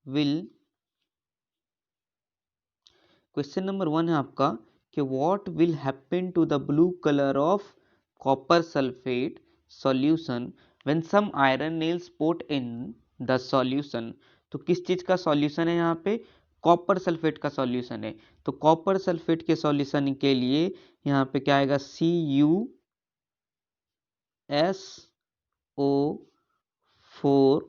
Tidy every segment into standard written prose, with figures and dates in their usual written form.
will, question number 1 है आपका कि what will happen to the blue colour of copper sulphate solution when some iron nails put in the solution. तो किस चीज का solution है यहाँ पे? कॉपर सल्फेट का सॉल्यूशन है। तो कॉपर सल्फेट के सॉल्यूशन के लिए यहाँ पे क्या आएगा? CuSO4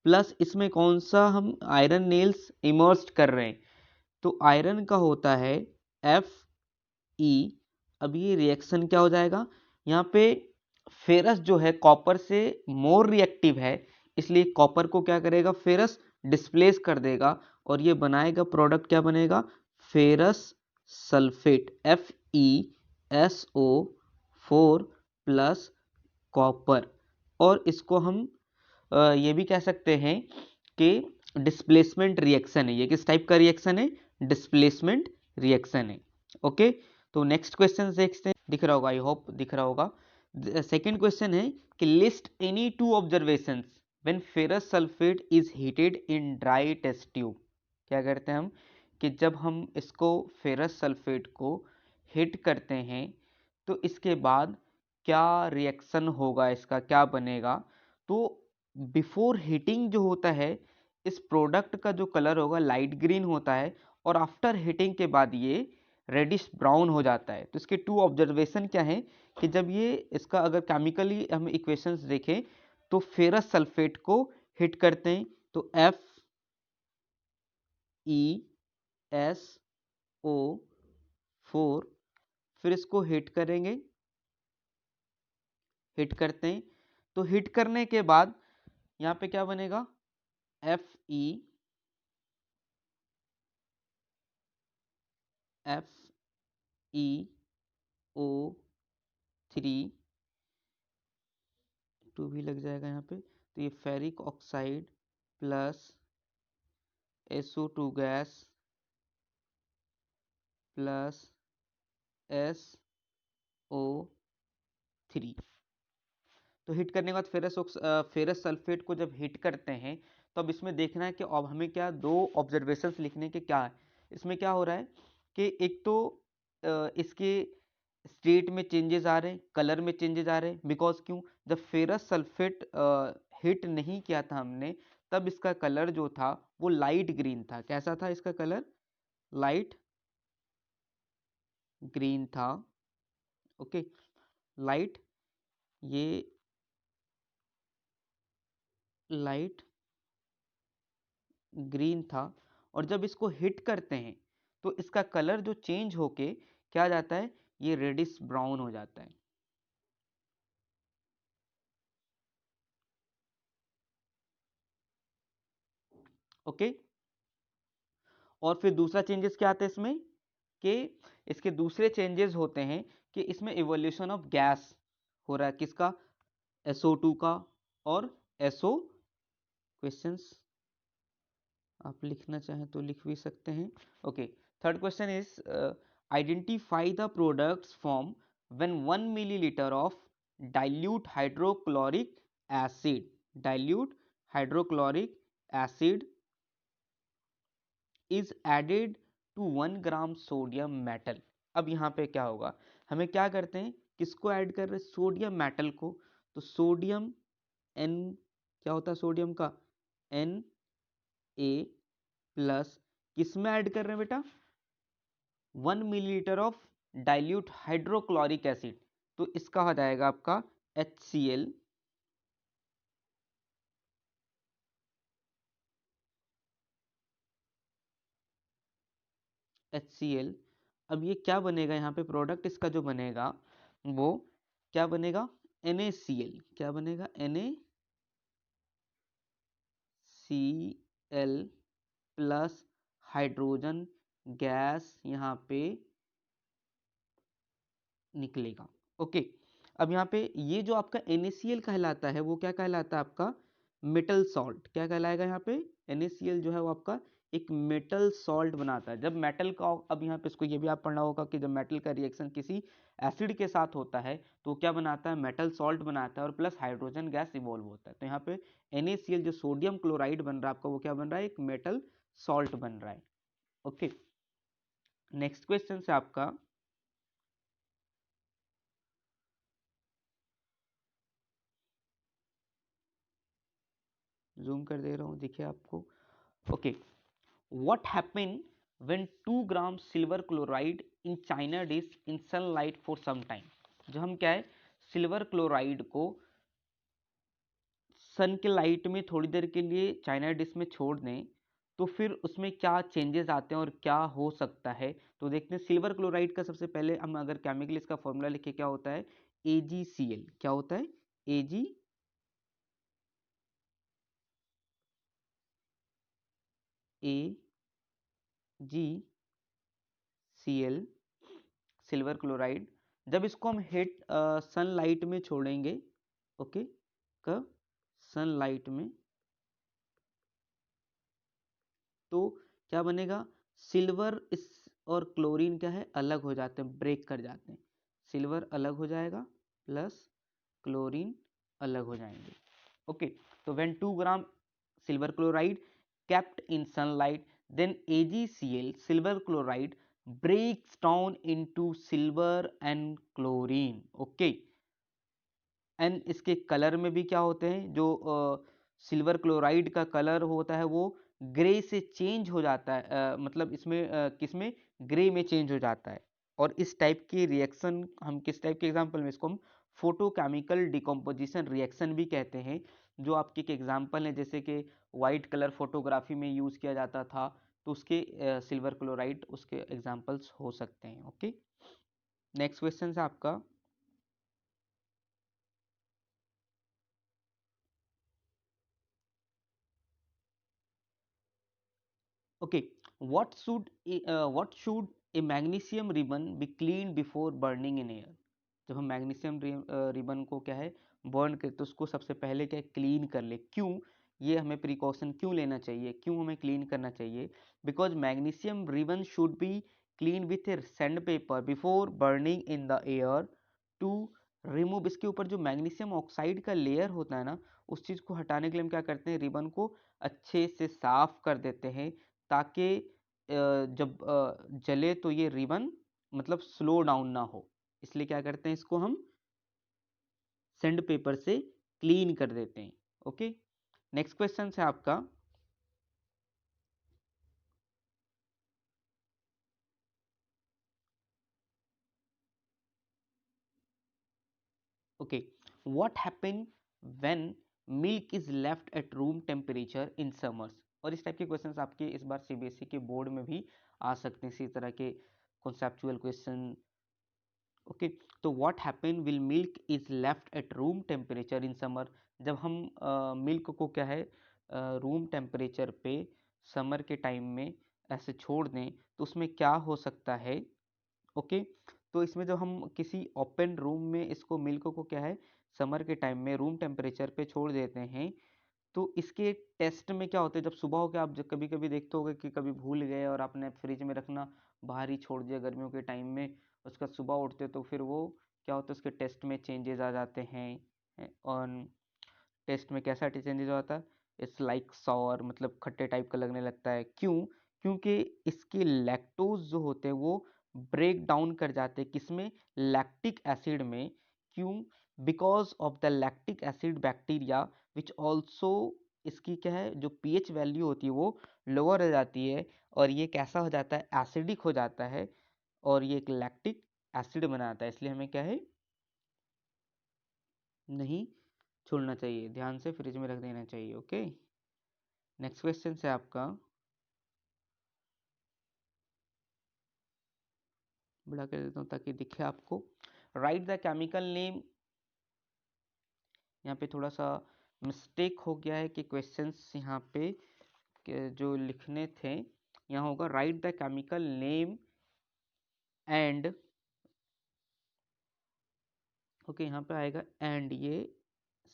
प्लस इसमें कौन सा हम आयरन नेल्स इमर्स्ड कर रहे हैं? तो आयरन का होता है Fe। अब ये रिएक्शन क्या हो जाएगा? यहाँ पे फेरस जो है कॉपर से मोर रिएक्टिव है, इसलिए कॉपर को क्या करेगा? फेरस डिस्प्लेस कर देगा और ये बनाएगा प्रोडक्ट, क्या बनेगा? Ferrous sulphate FeSO4 plus copper. और इसको हम ये भी कह सकते हैं कि डिस्प्लेसमेंट रिएक्शन है। ये किस टाइप का रिएक्शन है? डिस्प्लेसमेंट रिएक्शन है। ओके, तो नेक्स्ट क्वेश्चन देखते हैं। दिख रहा होगा, आई होप दिख रहा होगा। सेकेंड क्वेश्चन है कि list any two observations when ferrous sulphate is heated in dry test tube. क्या करते हैं हम कि जब हम इसको फेरस सल्फेट को हीट करते हैं तो इसके बाद क्या रिएक्शन होगा, इसका क्या बनेगा? तो बिफोर हीटिंग जो होता है इस प्रोडक्ट का जो कलर होगा लाइट ग्रीन होता है और आफ्टर हीटिंग के बाद ये रेडिश ब्राउन हो जाता है। तो इसके टू ऑब्जर्वेशन क्या है कि जब ये इसका अगर केमिकली हम इक्वेशंस देखें तो फेरस सल्फेट को हिट करते हैं तो FeSO4, फिर इसको हिट करेंगे, हिट करते हैं तो हिट करने के बाद यहाँ पे क्या बनेगा? FeO3 2 भी लग जाएगा यहाँ पे। तो ये ferric oxide plus SO2 gas plus SO3। तो हिट करने के बाद फेरस सल्फेट को जब हिट करते हैं तो अब इसमें देखना है कि अब हमें क्या दो ऑब्जर्वेशंस लिखने के क्या है। इसमें क्या हो रहा है कि एक तो इसके स्टेट में चेंजेस आ रहे हैं, कलर में चेंजेस आ रहे हैं। बिकॉज क्यों? जब फेरस सल्फेट हिट नहीं किया था हमने तब इसका कलर जो था वो लाइट ग्रीन था। कैसा था इसका कलर? लाइट ग्रीन था। ओके, लाइट, ये लाइट ग्रीन था। और जब इसको हिट करते हैं तो इसका कलर जो चेंज होके क्या जाता है? ये रेडिश ब्राउन हो जाता है। ओके, और फिर दूसरा चेंजेस क्या आता है इसमें कि इसके दूसरे चेंजेस होते हैं कि इसमें इवोल्यूशन ऑफ गैस हो रहा है। किसका? SO2 का और SO। क्वेश्चंस आप लिखना चाहें तो लिख भी सकते हैं। Okay, third question is identify the products form when 1 millilitre of dilute hydrochloric acid dilute hydrochloric acid is added to 1 gram sodium metal. अब यहाँ पे क्या होगा? हमें क्या करते हैं, किसको ऐड कर रहे हैं? सोडियम मेटल को। तो सोडियम N, क्या होता है सोडियम का? Na प्लस किस में ऐड कर रहे हैं बेटा? 1 millilitre of dilute hydrochloric acid. तो इसका हो जाएगा आपका HCl। HCl। अब ये क्या बनेगा यहाँ पे? प्रोडक्ट इसका जो बनेगा वो क्या बनेगा? NaCl। क्या बनेगा? NaCl प्लस हाइड्रोजन गैस यहाँ पे निकलेगा। ओके, अब यहाँ पे ये जो आपका NaCl कहलाता है वो क्या कहलाता है? आपका मेटल सॉल्ट। क्या कहलाएगा यहाँ पे? NaCl जो है वो आपका एक मेटल सॉल्ट बनाता है। जब मेटल का, अब यहाँ पे इसको ये भी आप पढ़ना होगा कि जब मेटल का रिएक्शन किसी एसिड के साथ होता है तो क्या बनाता है, मेटल सॉल्ट बनाता है और प्लस हाइड्रोजन गैस इवॉल्व होता है। तो यहाँ पे NaCl जो सोडियम क्लोराइड बन रहा है आपका, वो क्या बन रहा है, एक मेटल सॉल्ट बन रहा है। ओके, नेक्स्ट क्वेश्चन से आपका, जूम कर दे रहा हूं, देखिए आपको। Okay, what happen when 2 gram silver chloride in china dish in sunlight for some time. जो हम क्या है, सिल्वर क्लोराइड को सन के लाइट में थोड़ी देर के लिए चाइना डिश में छोड़ दें तो फिर उसमें क्या चेंजेस आते हैं और क्या हो सकता है। तो देखते हैं, सिल्वर क्लोराइड का सबसे पहले हम अगर केमिकल इसका फॉर्मूला लिखे, क्या होता है, AgCl। क्या होता है, AgCl, सिल्वर क्लोराइड। जब इसको हम हीट सनलाइट में छोड़ेंगे, ओके, कब, सनलाइट में, तो क्या बनेगा, सिल्वर इस और क्लोरीन क्या है, अलग हो जाते हैं, ब्रेक कर जाते हैं। सिल्वर अलग हो जाएगा प्लस क्लोरीन अलग हो जाएंगे। ओके, तो when 2 gram silver chloride kept in sunlight, then AgCl, silver chloride, breaks down into silver and chlorine. Okay, and इसके कलर में भी क्या होते हैं, जो सिल्वर क्लोराइड का कलर होता है वो ग्रे से चेंज हो जाता है, मतलब इसमें किसमें, ग्रे में चेंज हो जाता है। और इस टाइप की रिएक्शन हम किस टाइप के एग्जांपल में, इसको हम फोटोकेमिकल डिकम्पोजिशन रिएक्शन भी कहते हैं। जो आपके एक एग्जांपल है, जैसे कि वाइट कलर फोटोग्राफी में यूज किया जाता था, तो उसके सिल्वर क्लोराइड उसके एग्जांपल्स हो सकते हैं। ओके, नेक्स्ट क्वेश्चन है आपका, okay, what should a magnesium ribbon be cleaned before burning in air। जब हम मैग्नीशियम रिबन को क्या है, बर्न करते तो उसको सबसे पहले क्या, क्लीन कर ले। क्यों, ये हमें प्रिकॉशन क्यों लेना चाहिए, क्यों हमें क्लीन करना चाहिए, because magnesium ribbon should be clean with sand paper before burning in the air to remove, इसके ऊपर जो मैग्नीशियम ऑक्साइड का लेयर होता है ना, उस चीज़ को हटाने के लिए हम क्या करते हैं, रिबन को अच्छे से साफ कर देते हैं, ताकि जब जले तो ये रिबन मतलब स्लो डाउन ना हो। इसलिए क्या करते हैं, इसको हम सैंड पेपर से क्लीन कर देते हैं। ओके, नेक्स्ट क्वेश्चन है आपका, okay, what happen when milk is left at room temperature in summers. और इस टाइप के क्वेश्चंस आपके इस बार CBSE के बोर्ड में भी आ सकते हैं, इसी तरह के कॉन्सेप्चुअल क्वेश्चन। ओके, तो what happen will milk is left at room temperature in summer. जब हम मिल्क को क्या है, रूम टेम्परेचर पे समर के टाइम में ऐसे छोड़ दें तो उसमें क्या हो सकता है। ओके, तो इसमें जब हम किसी ओपन रूम में इसको मिल्क को क्या है, समर के टाइम में रूम टेम्परेचर पे छोड़ देते हैं, तो इसके टेस्ट में क्या होता है, जब सुबह हो के आप जब कभी कभी देखते होगे कि कभी भूल गए और आपने फ्रिज में रखना बाहर ही छोड़ दिया गर्मियों के टाइम में, उसका सुबह उठते तो फिर वो क्या होता है, उसके टेस्ट में चेंजेस आ जाते हैं। और टेस्ट में कैसा चेंजेस आता है, इट्स लाइक सॉर, मतलब खट्टे टाइप का लगने लगता है। क्यों, क्योंकि इसके लैक्टोज जो होते हैं वो ब्रेक डाउन कर जाते हैं किसमें, लैक्टिक एसिड में। क्यों, because of the lactic acid bacteria which also, इसकी क्या है, जो पीएच वैल्यू होती है वो लोअर हो जाती है, और ये कैसा हो जाता है, एसिडिक हो जाता है, और ये एक लैक्टिक एसिड बनाता है। इसलिए हमें क्या है, नहीं छोड़ना चाहिए, ध्यान से फ्रिज में रख देना चाहिए। ओके, नेक्स्ट क्वेश्चन है आपका, बड़ा कर देता हूँ ताकि दिखे आपको। राइट द केमिकल नेम, यहाँ पे थोड़ा सा मिस्टेक हो गया है कि क्वेश्चंस यहाँ पे जो लिखने थे, यहाँ होगा right the chemical name and, okay, यहाँ पे आएगा एंड, ये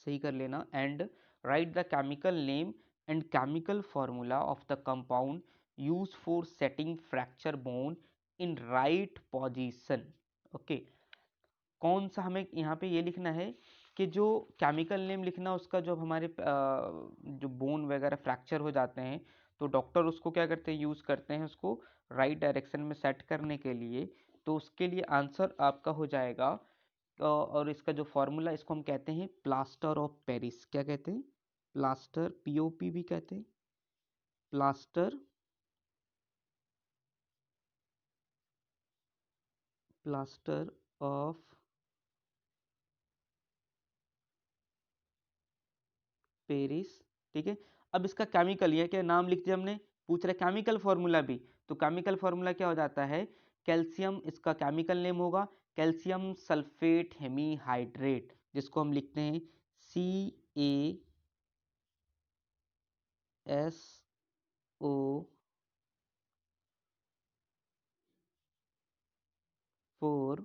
सही कर लेना, and right the chemical name and chemical formula of the compound use for setting fracture bone in right position. Okay, कौन सा हमें यहाँ पे ये लिखना है कि जो केमिकल नेम लिखना उसका, जो हमारे जो बोन वगैरह फ्रैक्चर हो जाते हैं तो डॉक्टर उसको क्या करते हैं, यूज़ करते हैं उसको राइट डायरेक्शन में सेट करने के लिए। तो उसके लिए आंसर आपका हो जाएगा और इसका जो फॉर्मूला, इसको हम कहते हैं प्लास्टर ऑफ पेरिस। क्या कहते हैं? प्लास्टर, पीओपी भी कहते हैं, प्लास्टर, प्लास्टर ऑफ पेरिस। ठीक है, अब इसका केमिकल, ये क्या नाम लिख दिया हमने, पूछ रहे केमिकल फॉर्मूला भी, तो केमिकल फॉर्मूला क्या हो जाता है, कैल्शियम, इसका केमिकल नेम होगा कैल्शियम सल्फेट हेमीहाइड्रेट, जिसको हम लिखते हैं CaSO4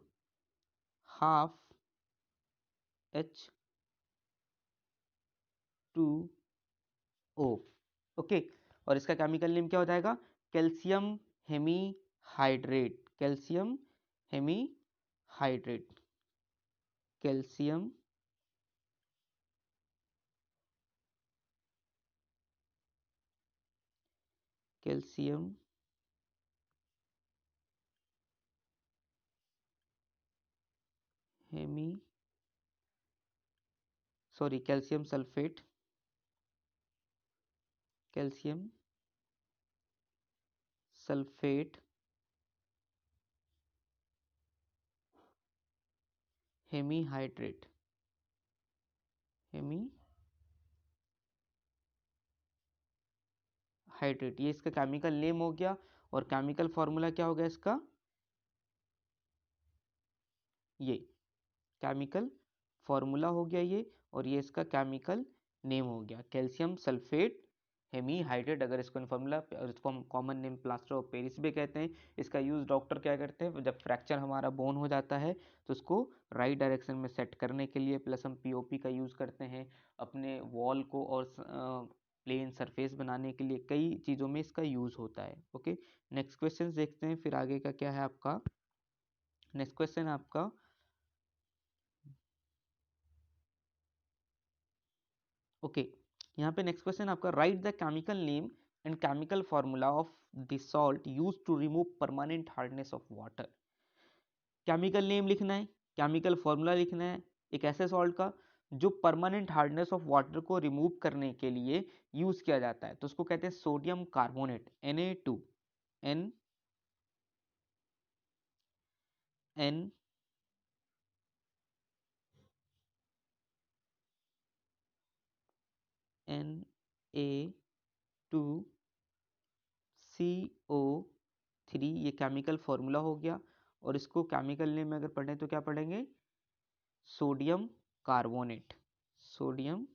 हाफ H2O। ओके, और इसका केमिकल नेम क्या हो जाएगा, calcium hemihydrate, calcium hemihydrate, calcium calcium hemi sorry calcium sulphate, calcium sulphate hemihydrate, hemihydrate, ये इसका केमिकल नेम हो गया। और केमिकल फॉर्मूला क्या हो गया इसका, ये केमिकल फॉर्मूला हो गया ये, और ये इसका केमिकल नेम हो गया कैल्शियम सल्फेट हेमीहाइड्रेट। अगर इसको फॉर्मूला, इसको हम common name plaster of Paris भी कहते हैं। इसका यूज डॉक्टर क्या करते हैं, जब फ्रैक्चर हमारा बोन हो जाता है तो उसको राइट डायरेक्शन में सेट करने के लिए, प्लस हम पीओपी का यूज करते हैं अपने वॉल को और प्लेन सरफेस बनाने के लिए, कई चीज़ों में इसका यूज होता है। ओके, नेक्स्ट क्वेश्चन देखते हैं फिर आगे का क्या है आपका। नेक्स्ट क्वेश्चन आपका, ओके, यहाँ पे नेक्स्ट क्वेश्चन आपका, write the chemical name and chemical formula of the salt used to remove permanent hardness of water. Chemical name लिखना है, केमिकल फॉर्मूला लिखना है एक ऐसे सॉल्ट का जो परमानेंट हार्डनेस ऑफ वाटर को रिमूव करने के लिए यूज किया जाता है, तो उसको कहते हैं sodium carbonate, Na2, N N Na2CO3, ये केमिकल फॉर्मूला हो गया। और इसको केमिकल नेम में अगर पढ़ें तो क्या पढ़ेंगे, sodium carbonate, sodium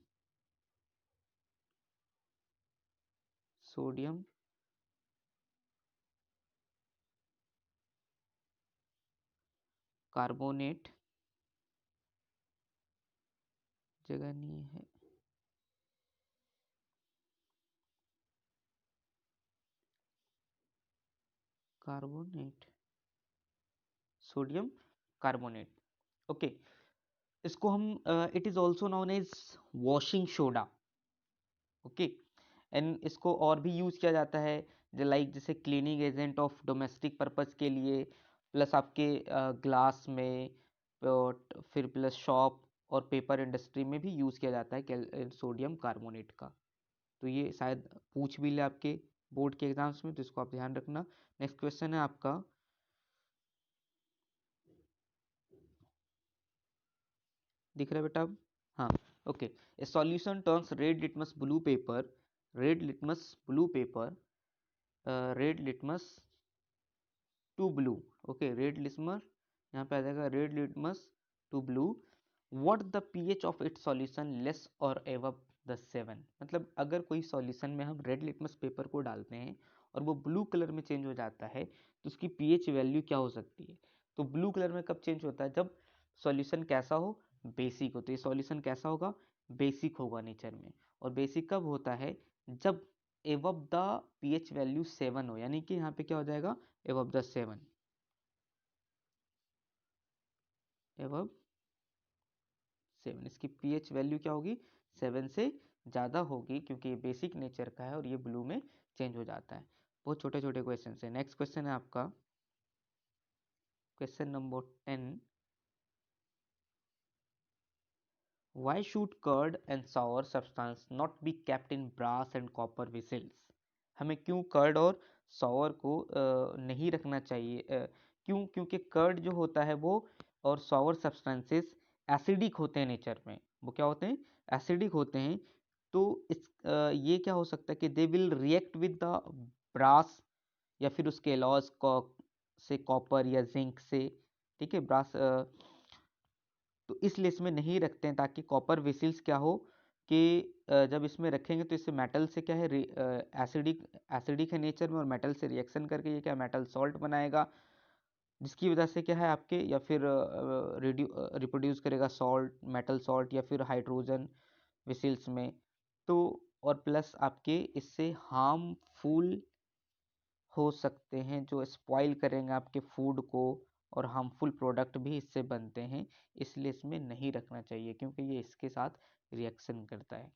sodium carbonate, जगह नहीं है, कार्बोनेट, सोडियम कार्बोनेट। ओके, इसको हम it is also known as washing soda. Okay, and इसको और भी यूज किया जाता है, लाइक जैसे cleaning agent of domestic purpose के लिए, प्लस आपके ग्लास में, फिर प्लस शॉप और पेपर इंडस्ट्री में भी यूज किया जाता है सोडियम कार्बोनेट का। तो ये शायद पूछ भी ले आपके बोर्ड के एग्जाम्स में, तो इसको आप ध्यान रखना। नेक्स्ट क्वेश्चन है आपका, दिख रहा है बेटा अब? हाँ, okay, a solution turns red litmus blue paper, red litmus blue paper, red litmus to blue. Okay, red litmus, यहाँ पे आ जाएगा red litmus to blue, what the pH of its solution less और एबव द 7। मतलब अगर कोई solution में हम रेड लिटमस पेपर को डालते हैं और वो ब्लू कलर में चेंज हो जाता है तो उसकी पीएच वैल्यू क्या हो सकती है। तो ब्लू कलर में कब चेंज होता है, जब सॉल्यूशन कैसा हो, बेसिक हो। तो ये सॉल्यूशन कैसा होगा, बेसिक होगा नेचर में। और बेसिक कब होता है, जब एबव द pH वैल्यू 7 हो, यानी कि यहाँ पे क्या हो जाएगा, एबव द 7, एबव 7, इसकी pH वैल्यू क्या होगी, 7 से ज़्यादा होगी, क्योंकि ये बेसिक नेचर का है और ये ब्लू में चेंज हो जाता है। बहुत छोटे छोटे क्वेश्चन है। नेक्स्ट क्वेश्चन है आपका question number 10, why should curd and sour substance not be kept in brass and copper vessels? हमें क्यों कर्ड और सॉवर को नहीं रखना चाहिए, क्यों, क्योंकि कर्ड जो होता है वो और सॉवर सब्सटेंसेस एसिडिक होते हैं नेचर में, वो क्या होते हैं, एसिडिक होते हैं। तो ये क्या हो सकता है कि they will react with the brass या फिर उसके अलॉज से कॉपर या जिंक से, ठीक है, ब्रास, तो इसलिए इसमें नहीं रखते हैं, ताकि कॉपर वेसिल्स क्या हो कि जब इसमें रखेंगे तो इससे मेटल से क्या है, एसिडिक एसिडिक है नेचर में, और मेटल से रिएक्शन करके ये क्या मेटल सॉल्ट बनाएगा, जिसकी वजह से क्या है आपके, या फिर रिप्रोड्यूस करेगा सॉल्ट, मेटल सॉल्ट, या फिर हाइड्रोजन वेसिल्स में। तो और प्लस आपके इससे हार्मफुल हो सकते हैं, जो स्पॉइल करेंगे आपके फूड को, और हार्मफुल प्रोडक्ट भी इससे बनते हैं, इसलिए इसमें नहीं रखना चाहिए, क्योंकि ये इसके साथ रिएक्शन करता है।